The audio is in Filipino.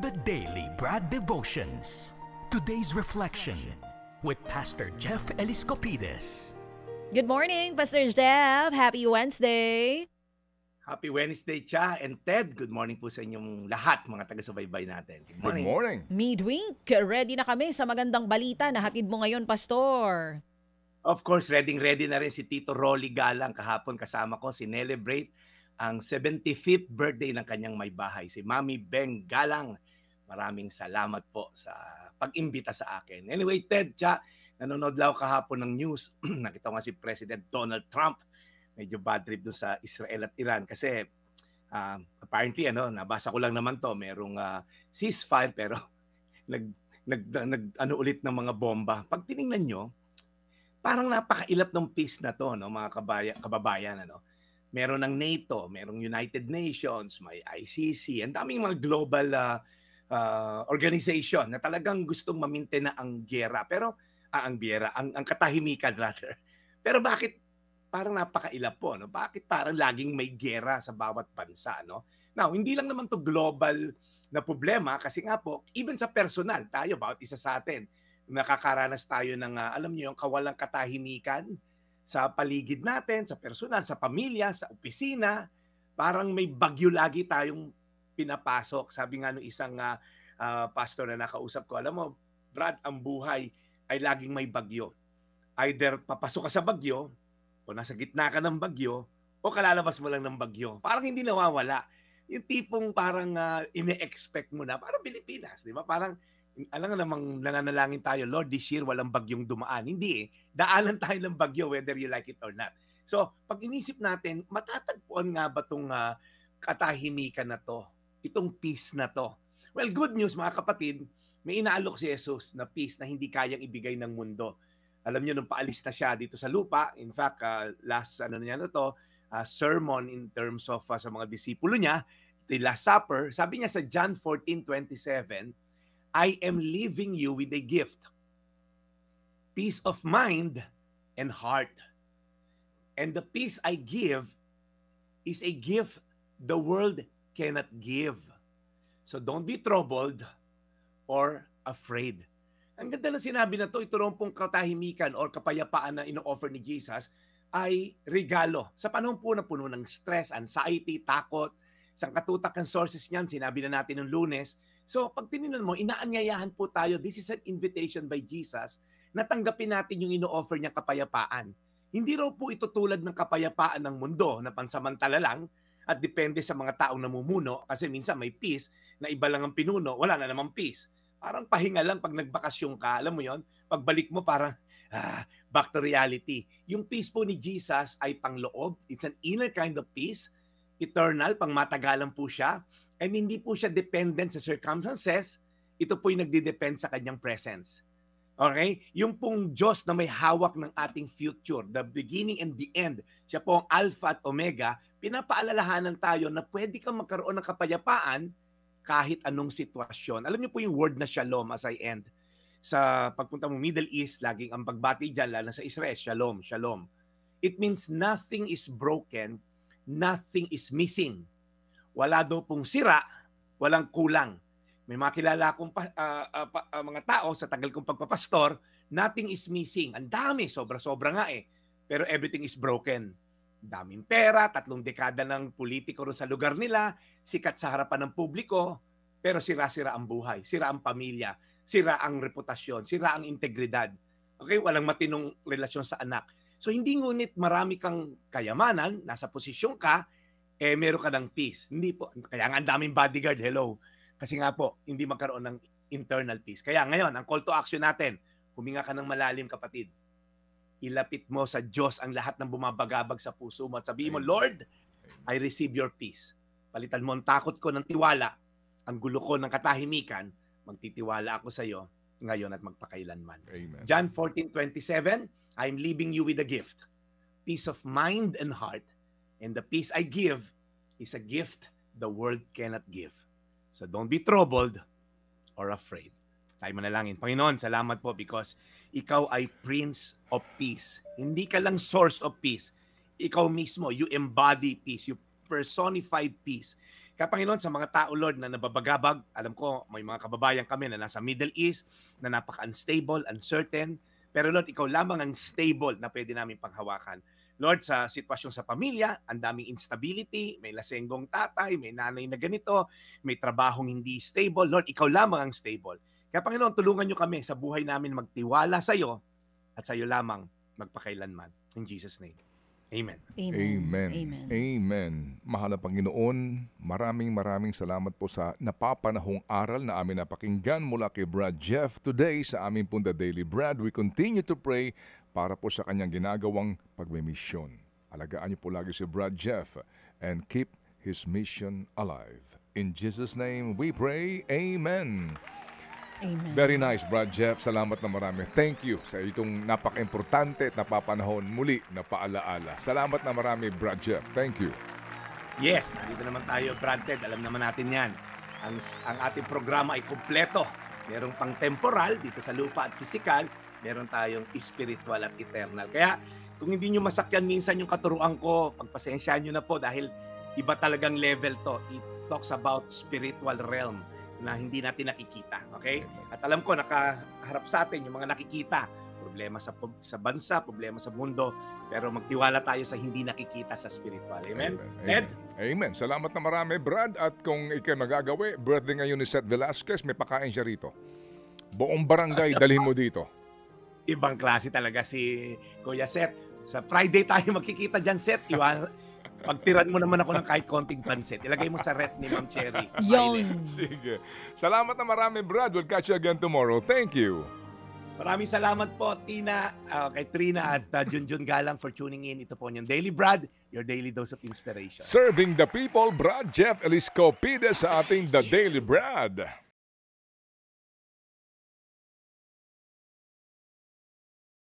The Daily Brad Devotions. Today's reflection with Pastor Jeff Eliscopides. Good morning, Pastor Jeff. Happy Wednesday. Happy Wednesday, Cha and Ted. Good morning po sa inyong lahat, mga taga-subaybay natin. Good Good morning. morning. Midweek, ready na kami sa magandang balita na hatid mo ngayon, Pastor. Of course, ready na rin si Tito Rolly Galang. Kahapon kasama ko, sinelebrate ang 75th birthday ng kanyang may bahay, si Mami Beng Galang. Maraming salamat po sa pag-imbita sa akin. Anyway, Ted, Cha, nanonood lang ako kahapon ng news. Nakita ko nga si President Donald Trump. Medyo bad trip doon sa Israel at Iran kasi apparently nabasa ko lang naman to, merong ceasefire pero nag ulit ng mga bomba. Pag tiningnan nyo, parang napakailap ng peace na to, no, mga kababayan, Meron ng NATO, merong United Nations, may ICC, ang daming mga global organization na talagang gustong mamintain na ang giyera, pero ang katahimikan rather. Pero bakit parang napakailap po, no? Bakit parang laging may giyera sa bawat bansa, no? Now, hindi lang naman to global na problema kasi nga po, even sa personal, tayo, bawat isa sa atin, nakakaranas tayo ng, alam niyo, yung kawalang katahimikan sa paligid natin, sa personal, sa pamilya, sa opisina. Parang may bagyo lagi tayong pinapasok. Sabi nga nung isang pastor na nakausap ko, alam mo, Brad, ang buhay ay laging may bagyo. Either papasok ka sa bagyo, o nasa gitna ka ng bagyo, o kalalabas mo lang ng bagyo. Parang hindi nawawala. Yung tipong parang ine-expect mo na, parang Pilipinas, di ba? Parang, alam nga namang nananalangin tayo, Lord, this year walang bagyong dumaan. Hindi daanan tayo ng bagyo whether you like it or not. So, pag inisip natin, matatagpuan nga ba itong katahimikan na to? Itong peace na to. Well, good news mga kapatid, may inaalok si Jesus na peace na hindi kayang ibigay ng mundo. Alam niyo nung paalis na siya dito sa lupa, in fact, last sermon in terms of sa mga disipulo niya, the Last Supper, sabi niya sa John 14:27, I am leaving you with a gift, peace of mind and heart. And the peace I give is a gift the world cannot give. So don't be troubled or afraid. Ang ganda ng sinabi na to, ito rin pong katahimikan or kapayapaan na ino-offer ni Jesus ay regalo. Sa panahon po na puno ng stress, anxiety, takot, sangkatutak ang sources niyan, sinabi na natin ng Lunes. So pag tinignan mo, inaanyayahan po tayo, this is an invitation by Jesus na tanggapin natin yung ino-offer niyang kapayapaan. Hindi raw po ito tulad ng kapayapaan ng mundo na pansamantala lang at depende sa mga taong namumuno kasi minsan may peace na iba lang ang pinuno, wala na namang peace. Parang pahinga lang pag nagbakasyon ka, alam mo yon, pagbalik mo parang back to reality. Yung peace po ni Jesus ay pangloob, it's an inner kind of peace, eternal, pang matagalan po siya, and hindi po siya dependent sa circumstances, ito po yung nagdi-depend sa kanyang presence. Okay? Yung pong Diyos na may hawak ng ating future, the beginning and the end, siya po ang Alpha at Omega, pinapaalalahanan tayo na pwede kang magkaroon ng kapayapaan kahit anong sitwasyon. Alam niyo po yung word na shalom as I end. Sa pagpunta mo Middle East, laging ang pagbati dyan, lalo sa Israel, shalom, shalom. It means nothing is broken, nothing is missing. Wala daw pong sira, walang kulang. May mga kilala akong mga tao sa tagal kong pagpapastor, nothing is missing. Ang dami, sobra-sobra nga pero everything is broken. Daming pera, 3 dekada ng politiko rin sa lugar nila, sikat sa harapan ng publiko, pero sira-sira ang buhay, sira ang pamilya, sira ang reputasyon, sira ang integridad. Okay, walang matinong relasyon sa anak. So hindi ngunit marami kang kayamanan, nasa posisyon ka, meron ka ng peace. Hindi po. Kaya nga ang daming bodyguard, hello. Kasi nga po, hindi magkaroon ng internal peace. Kaya ngayon, ang call to action natin, huminga ka ng malalim, kapatid. Ilapit mo sa Diyos ang lahat ng bumabagabag sa puso mo at sabihin mo, Lord, I receive your peace. Palitan mo ang takot ko ng tiwala, ang gulo ko ng katahimikan, magtitiwala ako sa iyo ngayon at magpakailanman. Amen. John 14:27, I'm leaving you with a gift, peace of mind and heart, and the peace I give is a gift the world cannot give. So don't be troubled or afraid. Tayo manalangin. Panginoon, salamat po because ikaw ay Prince of Peace. Hindi ka lang source of peace. Ikaw mismo, you embody peace. You personified peace. Kaya Panginoon, sa mga tao, Lord, na nababagabag, alam ko, may mga kababayan kami na nasa Middle East, na napaka-unstable, uncertain. Pero Lord, ikaw lamang ang stable na pwede namin panghawakan. Lord, sa sitwasyon sa pamilya, ang daming instability, may lasenggong tatay, may nanay na ganito, may trabahong hindi stable. Lord, ikaw lamang ang stable. Kaya Panginoon, tulungan nyo kami sa buhay namin magtiwala sa iyo at sa iyo lamang magpakailanman. In Jesus' name. Amen. Amen. Amen. Mahal na Panginoon, maraming salamat po sa napapanahong aral na amin napakinggan mula kay Brad Jeff today sa aming pong The Daily Bread. We continue to pray para po sa kanyang ginagawang pagmimisyon. Alagaan niyo po lagi si Brad Jeff and keep his mission alive. In Jesus' name we pray. Amen. Amen. Very nice, Brad Jeff. Salamat na marami. Thank you sa itong napaka-importante at napapanahon muli na paalaala. Salamat na marami, Brad Jeff. Thank you. Yes, nandito naman tayo, Brad Ted. Alam naman natin yan. Ang ating programa ay kumpleto. Merong pang temporal dito sa lupa at physical. Meron tayong spiritual at eternal. Kaya kung hindi nyo masakyan minsan yung katuruan ko, pagpasensyaan nyo na po dahil iba talagang level to. It talks about spiritual realm na hindi natin nakikita. Okay? At alam ko, nakaharap sa atin yung mga nakikita. Problema sa bansa, problema sa mundo. Pero magtiwala tayo sa hindi nakikita sa spiritual. Amen? Ed? Amen. Salamat na marami, Brad. At kung ikay magagawi, birthday ngayon ni Seth Velasquez, may pakain siya rito. Buong barangay, dalhin mo dito. Ibang klase talaga si Kuya Seth. Sa Friday tayo magkikita dyan, Seth. Pagtiran mo naman ako ng kahit konting pansit. Ilagay mo sa ref ni Ma'am Cherry. Yon. Sige. Salamat na marami, Brad. We'll catch you again tomorrow. Thank you. Maraming salamat po, Tina, kay Trina at Junjun Galang for tuning in. Ito po yung Daily Brad, your daily dose of inspiration. Serving the people, Brad Jeff Eliscopides sa ating The Daily Brad.